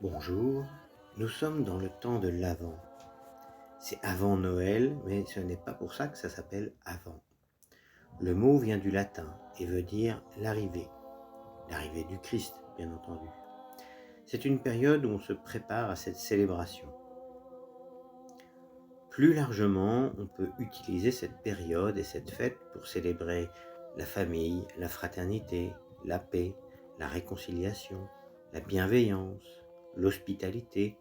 Bonjour, nous sommes dans le temps de l'Avent. C'est avant Noël, mais ce n'est pas pour ça que ça s'appelle Avant. Le mot vient du latin et veut dire l'arrivée du Christ, bien entendu. C'est une période où on se prépare à cette célébration. Plus largement, on peut utiliser cette période et cette fête pour célébrer la famille, la fraternité, la paix, la réconciliation, la bienveillance, l'hospitalité,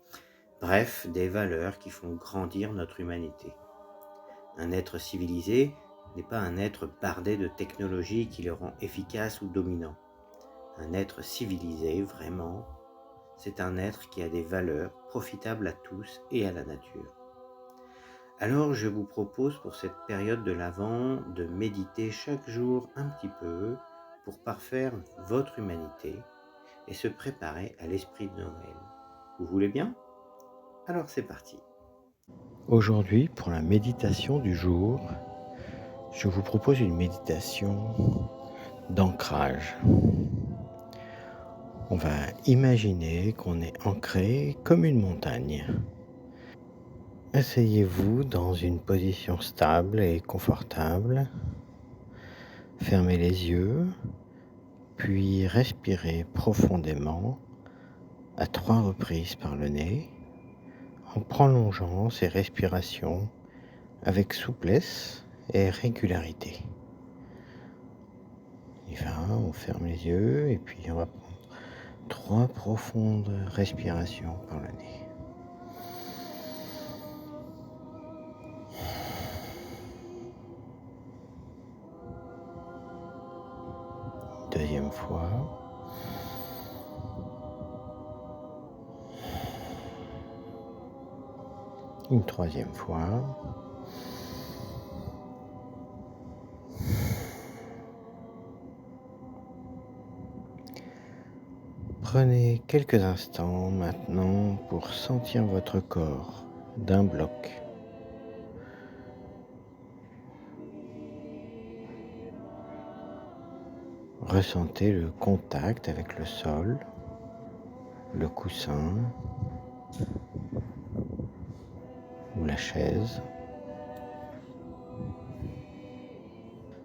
bref, des valeurs qui font grandir notre humanité. Un être civilisé n'est pas un être bardé de technologies qui le rend efficace ou dominant. Un être civilisé, vraiment, c'est un être qui a des valeurs profitables à tous et à la nature. Alors je vous propose pour cette période de l'Avent de méditer chaque jour un petit peu pour parfaire votre humanité et se préparer à l'esprit de Noël. Vous voulez bien? Alors c'est parti. Aujourd'hui, pour la méditation du jour, je vous propose une méditation d'ancrage. On va imaginer qu'on est ancré comme une montagne. Asseyez-vous dans une position stable et confortable. Fermez les yeux, puis respirez profondément à 3 reprises par le nez, en prolongeant ces respirations avec souplesse et régularité. On y va, on ferme les yeux et puis on va prendre 3 profondes respirations par le nez. Deuxième fois. Une troisième fois. Prenez quelques instants maintenant pour sentir votre corps d'un bloc. Ressentez le contact avec le sol, le coussin ou la chaise.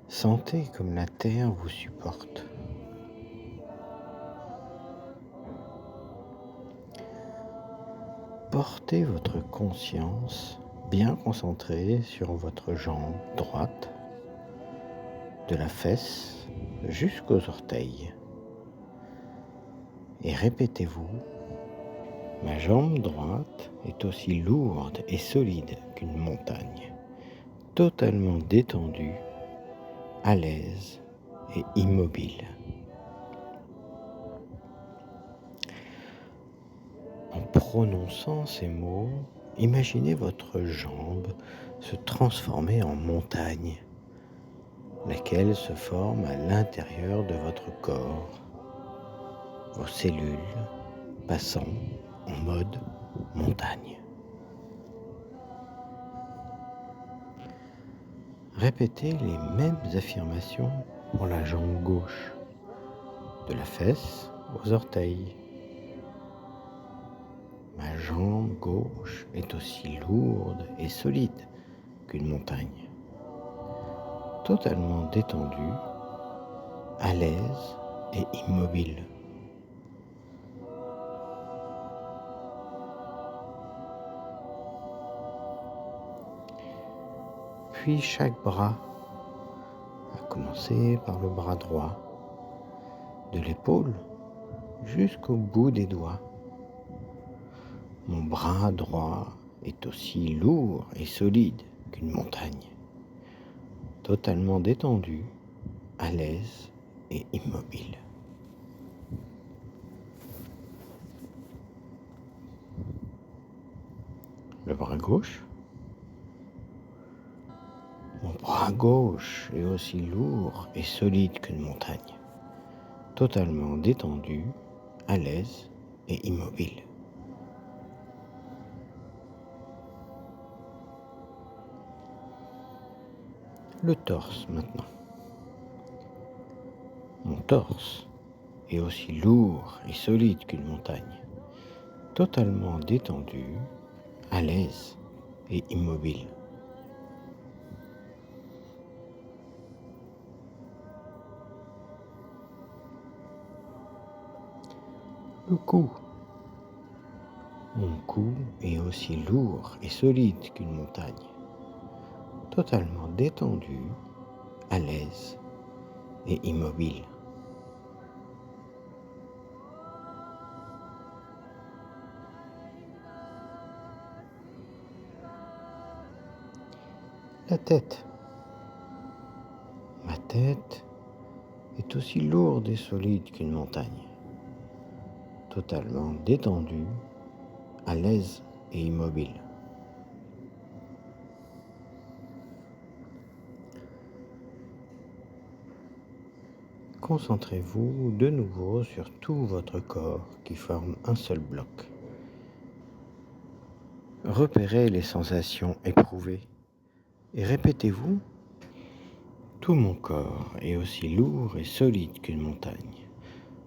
Sentez comme la terre vous supporte. Portez votre conscience bien concentrée sur votre jambe droite, de la fesse jusqu'aux orteils. Et répétez-vous, ma jambe droite est aussi lourde et solide qu'une montagne, totalement détendue, à l'aise et immobile. En prononçant ces mots, imaginez votre jambe se transformer en montagne, laquelle se forme à l'intérieur de votre corps, vos cellules passant en mode montagne. Répétez les mêmes affirmations pour la jambe gauche, de la fesse aux orteils. Ma jambe gauche est aussi lourde et solide qu'une montagne, totalement détendue, à l'aise et immobile. Puis chaque bras, à commencer par le bras droit, de l'épaule jusqu'au bout des doigts. Mon bras droit est aussi lourd et solide qu'une montagne, totalement détendu, à l'aise et immobile. Le bras gauche. Mon bras gauche est aussi lourd et solide qu'une montagne, totalement détendu, à l'aise et immobile. Le torse maintenant. Mon torse est aussi lourd et solide qu'une montagne, totalement détendu, à l'aise et immobile. Le cou. Mon cou est aussi lourd et solide qu'une montagne, totalement détendu, à l'aise et immobile. La tête. Ma tête est aussi lourde et solide qu'une montagne, totalement détendue, à l'aise et immobile. Concentrez-vous de nouveau sur tout votre corps qui forme un seul bloc. Repérez les sensations éprouvées et répétez-vous: tout mon corps est aussi lourd et solide qu'une montagne,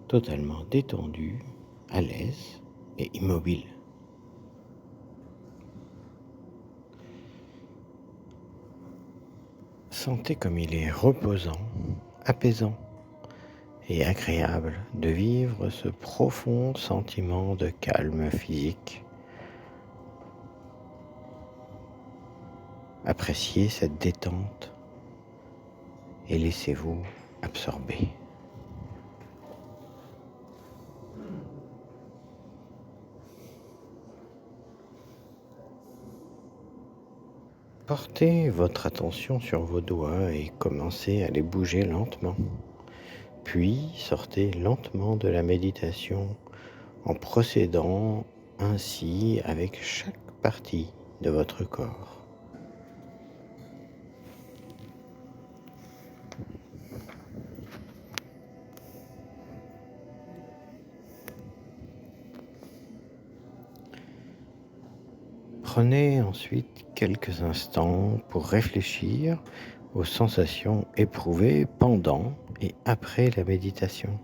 totalement détendu, à l'aise et immobile. Sentez comme il est reposant, apaisant et agréable de vivre ce profond sentiment de calme physique. Appréciez cette détente et laissez-vous absorber. Portez votre attention sur vos doigts et commencez à les bouger lentement. Puis sortez lentement de la méditation en procédant ainsi avec chaque partie de votre corps. Prenez ensuite quelques instants pour réfléchir aux sensations éprouvées pendant et après la méditation.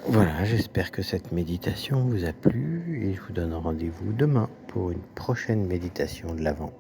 Voilà, j'espère que cette méditation vous a plu et je vous donne rendez-vous demain pour une prochaine méditation de l'Avent.